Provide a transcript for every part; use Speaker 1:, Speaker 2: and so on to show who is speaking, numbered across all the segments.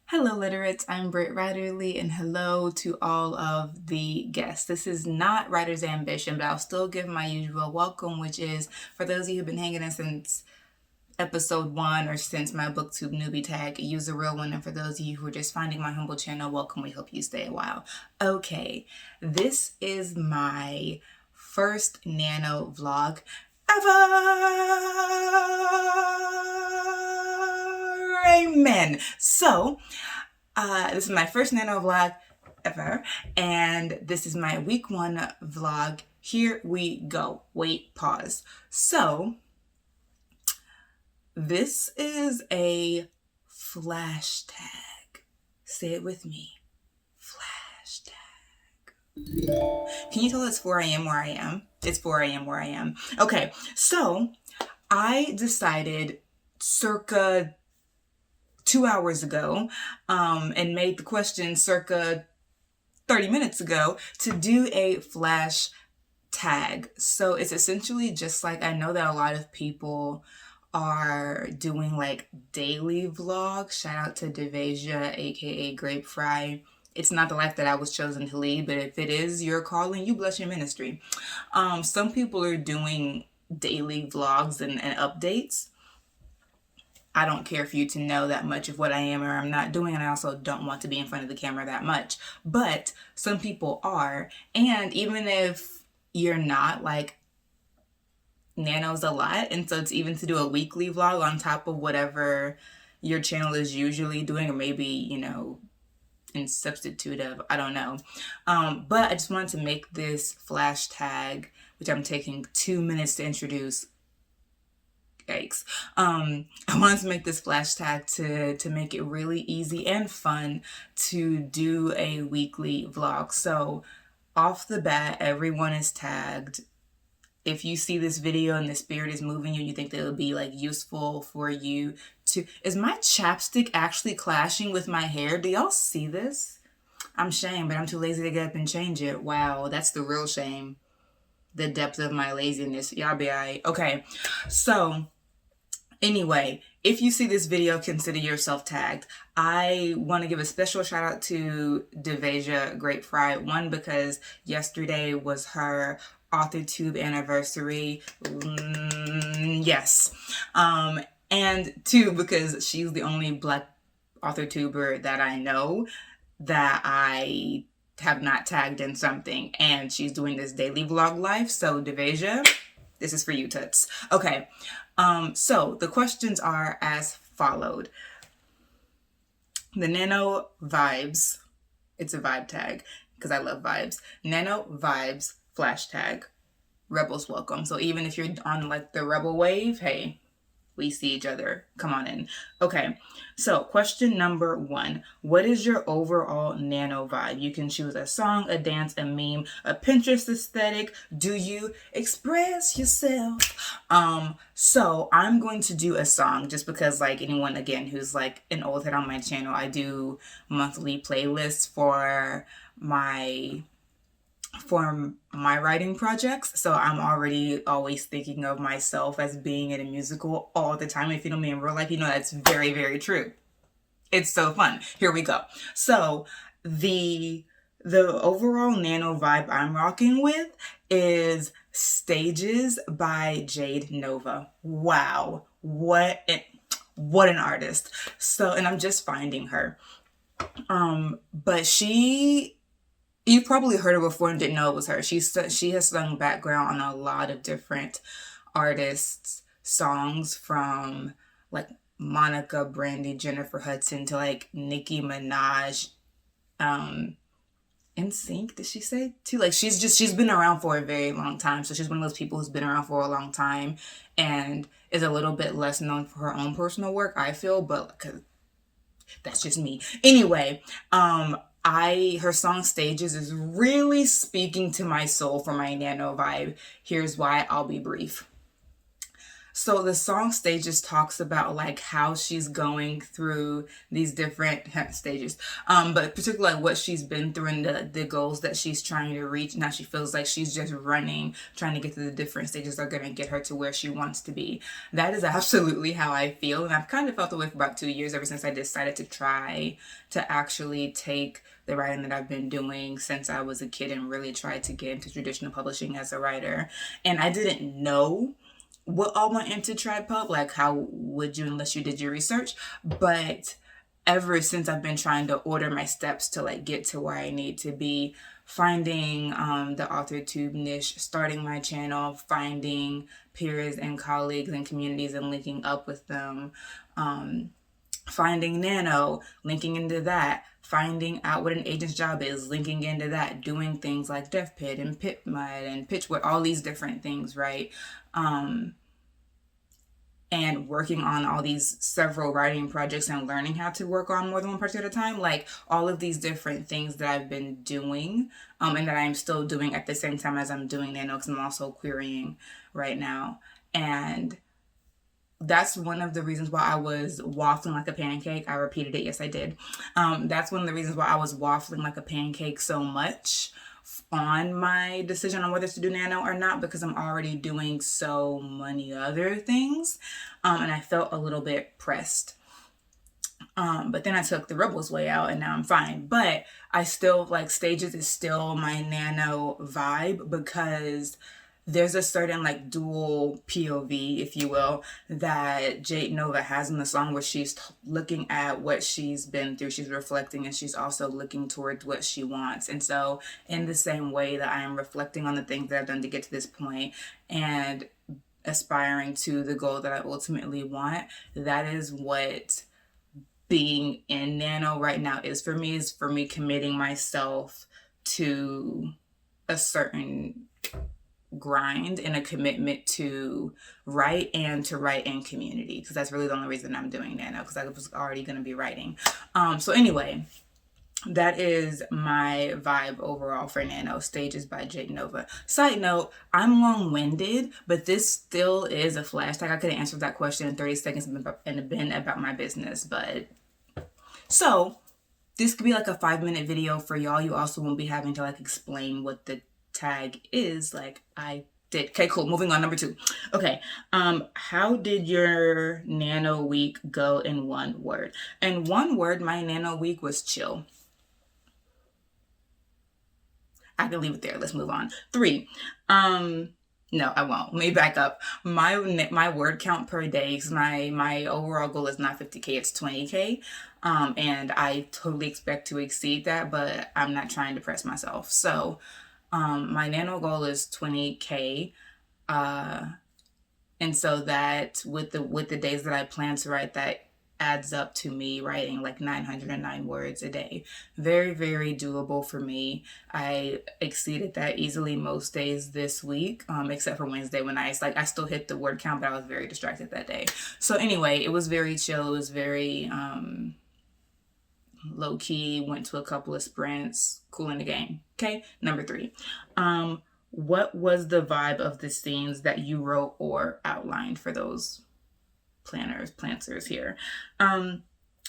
Speaker 1: Hello, Literates. I'm Britt Ryderly, and hello to all of the guests. This is not Writer's Ambition, but I'll still give my usual welcome, which is for those of you who've been hanging in since episode 1 or since my booktube newbie tag, use a real one. And for those of you who are just finding my humble channel, welcome. We hope you stay a while. Okay, this is my first nano vlog ever. Amen. So, this is my first nano vlog ever, and this is my week 1 vlog. Here we go. Wait, pause. So, this is a flash tag. Say it with me. Flash tag. Can you tell it's 4 a.m. where I am? It's 4 a.m. where I am. Okay, so I decided circa 2 hours ago, and made the question circa 30 minutes ago to do a flash tag. So it's essentially just like, I know that a lot of people are doing like daily vlogs. Shout out to DAVAISHA, aka Grape Fry. It's not the life that I was chosen to lead, but if it is your calling, you bless your ministry. Some people are doing daily vlogs and updates. I don't care for you to know that much of what I am or I'm not doing, and I also don't want to be in front of the camera that much. But some people are, and even if you're not, like, nano's a lot, and so it's even to do a weekly vlog on top of whatever your channel is usually doing, or maybe, you know, in substitute of, I don't know. But I just wanted to make this flash tag, which I'm taking 2 minutes to introduce. Yikes. I wanted to make this flash tag to make it really easy and fun to do a weekly vlog. So off the bat, everyone is tagged. If you see this video and the spirit is moving you, and you think that it would be like useful for you to... Is my chapstick actually clashing with my hair? Do y'all see this? I'm shamed, but I'm too lazy to get up and change it. Wow, that's the real shame. The depth of my laziness. Y'all be alright. Okay, so anyway, if you see this video, consider yourself tagged. I want to give a special shout out to DAVAISHA Grape Fry. One, because yesterday was her AuthorTube anniversary. Yes. And 2, because she's the only Black AuthorTuber that I know that I have not tagged in something, and she's doing this daily vlog life. So DAVAISHA, this is for you, toots. Okay, so the questions are as followed. The Nano Vibes, it's a vibe tag because I love vibes. Nano Vibes flash tag. Rebels welcome. So even if you're on like the rebel wave, hey, we see each other. Come on in. Okay, so question number 1. What is your overall nano vibe? You can choose a song, a dance, a meme, a Pinterest aesthetic. Do you express yourself? So I'm going to do a song just because, like, anyone, again, who's like an old head on my channel, I do monthly playlists for my writing projects. So I'm already always thinking of myself as being in a musical all the time. If you know me in real life, you know that's very, very true. It's so fun. Here we go. So the overall nano vibe I'm rocking with is Stages by Jade Nova. Wow. What an artist. So, and I'm just finding her. But you've probably heard her before and didn't know it was her. She has sung background on a lot of different artists' songs, from like Monica, Brandy, Jennifer Hudson to like Nicki Minaj, NSYNC, did she say too? Like she's been around for a very long time. So she's one of those people who's been around for a long time and is a little bit less known for her own personal work, I feel, but cause that's just me. Anyway, her song Stages is really speaking to my soul for my nano vibe. Here's why. I'll be brief. So the song Stages talks about like how she's going through these different stages, but particularly like what she's been through and the goals that she's trying to reach. Now she feels like she's just running, trying to get to the different stages that are going to get her to where she wants to be. That is absolutely how I feel, and I've kind of felt the way for about 2 years, ever since I decided to try to actually take the writing that I've been doing since I was a kid and really try to get into traditional publishing as a writer. And I didn't know what all went into trad pub, like how would you unless you did your research, but ever since I've been trying to order my steps to like get to where I need to be, finding the author tube niche, starting my channel, finding peers and colleagues and communities and linking up with them, finding Nano, linking into that, finding out what an agent's job is, linking into that, doing things like Deaf Pit and Pit Mud and Pitchwood, all these different things, right? And working on all these several writing projects and learning how to work on more than one project at a time, like all of these different things that I've been doing, and that I'm still doing at the same time as I'm doing Nano, because I'm also querying right now. And that's one of the reasons why I was waffling like a pancake. I repeated it. Yes, I did. That's one of the reasons why I was waffling like a pancake so much on my decision on whether to do Nano or not, because I'm already doing so many other things. And I felt a little bit pressed. But then I took the Rebels way out and now I'm fine. But I still like Stages is still my Nano vibe, because there's a certain like dual POV, if you will, that Jade Nova has in the song, where she's looking at what she's been through, she's reflecting, and she's also looking towards what she wants. And so in the same way that I am reflecting on the things that I've done to get to this point and aspiring to the goal that I ultimately want, that is what being in Nano right now is for me committing myself to a certain grind and a commitment to write and to write in community, because that's really the only reason I'm doing Nano, because I was already going to be writing. So anyway, that is my vibe overall for Nano, Stages by Jade Nova. Side note, I'm long-winded, but this still is a flash tag. I could have answered that question in 30 seconds and been about my business, but so this could be like a 5-minute video for y'all. You also won't be having to like explain what the tag is like I did. Okay, cool. Moving on. Number 2. Okay. How did your Nano week go in one word? In one word, my Nano week was chill. I can leave it there. Let's move on. 3. No, I won't. Let me back up. My word count per day, because my overall goal is not 50K, it's 20K. And I totally expect to exceed that, but I'm not trying to press myself. So my Nano goal is 20K. And so that with the days that I plan to write, that adds up to me writing like 909 words a day. Very, very doable for me. I exceeded that easily most days this week, except for Wednesday when I still hit the word count, but I was very distracted that day. So anyway, it was very chill. It was very low key. Went to a couple of sprints, cool in the game. Okay, number 3. What was the vibe of the scenes that you wrote or outlined for those planters here? The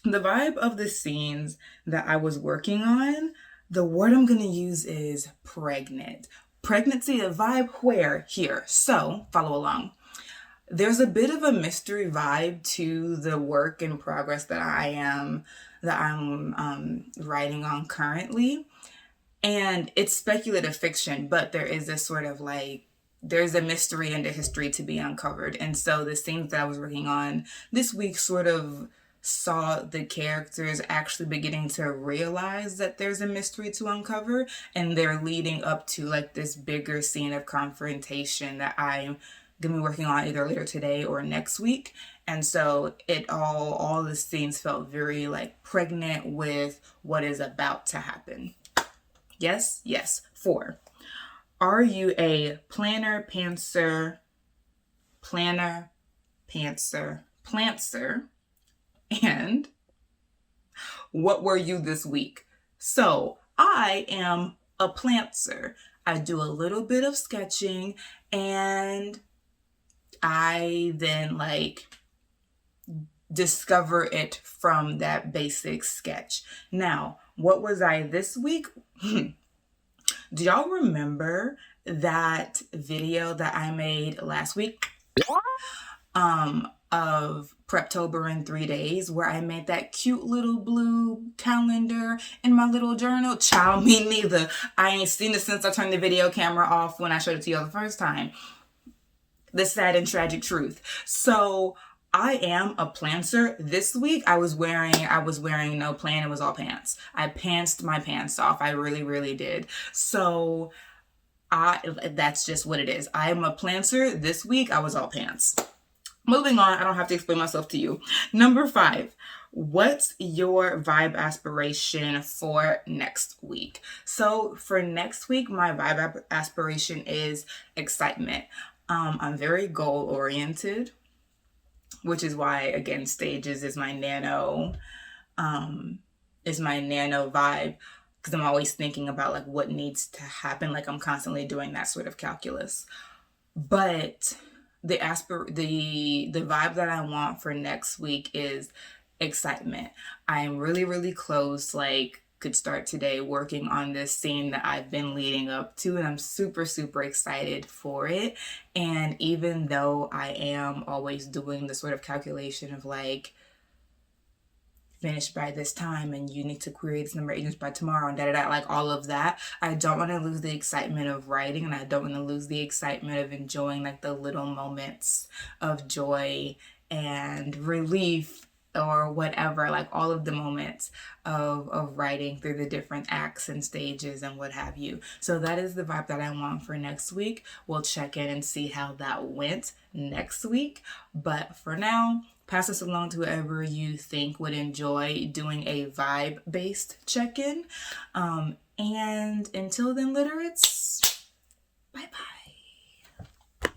Speaker 1: vibe of the scenes that I was working on, the word I'm going to use is pregnant. Pregnancy, a vibe where? Here. So follow along. There's a bit of a mystery vibe to the work in progress that I'm writing on currently. And it's speculative fiction, but there is this sort of like, there's a mystery and a history to be uncovered. And so the scenes that I was working on this week sort of saw the characters actually beginning to realize that there's a mystery to uncover, and they're leading up to like this bigger scene of confrontation that I'm gonna be working on either later today or next week. And so all the scenes felt very like pregnant with what is about to happen. Yes, yes. 4. Are you a planner, pantser? And what were you this week? So I am a plantser. I do a little bit of sketching, and I then like discover it from that basic sketch. Now, what was I this week? Do y'all remember that video that I made last week of Preptober in 3 days, where I made that cute little blue calendar in my little journal? Child, me neither. I ain't seen it since I turned the video camera off when I showed it to y'all the first time. The sad and tragic truth. So I am a plantser. This week I was wearing no plan. It was all pants. I pantsed my pants off. I really, really did. So that's just what it is. I am a plantser. This week I was all pants. Moving on, I don't have to explain myself to you. Number 5, what's your vibe aspiration for next week? So for next week, my vibe aspiration is excitement. I'm very goal oriented, which is why, again, stages is my nano vibe, because I'm always thinking about like what needs to happen. Like I'm constantly doing that sort of calculus. But the vibe that I want for next week is excitement. I am really, really close, like could start today working on this scene that I've been leading up to, and I'm super, super excited for it. And even though I am always doing the sort of calculation of like, finish by this time and you need to query this number of agents by tomorrow and like all of that, I don't want to lose the excitement of writing, and I don't want to lose the excitement of enjoying like the little moments of joy and relief or whatever, like all of the moments of writing through the different acts and stages and what have you. So that is the vibe that I want for next week. We'll check in and see how that went next week. But for now, pass this along to whoever you think would enjoy doing a vibe-based check-in. And until then, literates, bye-bye.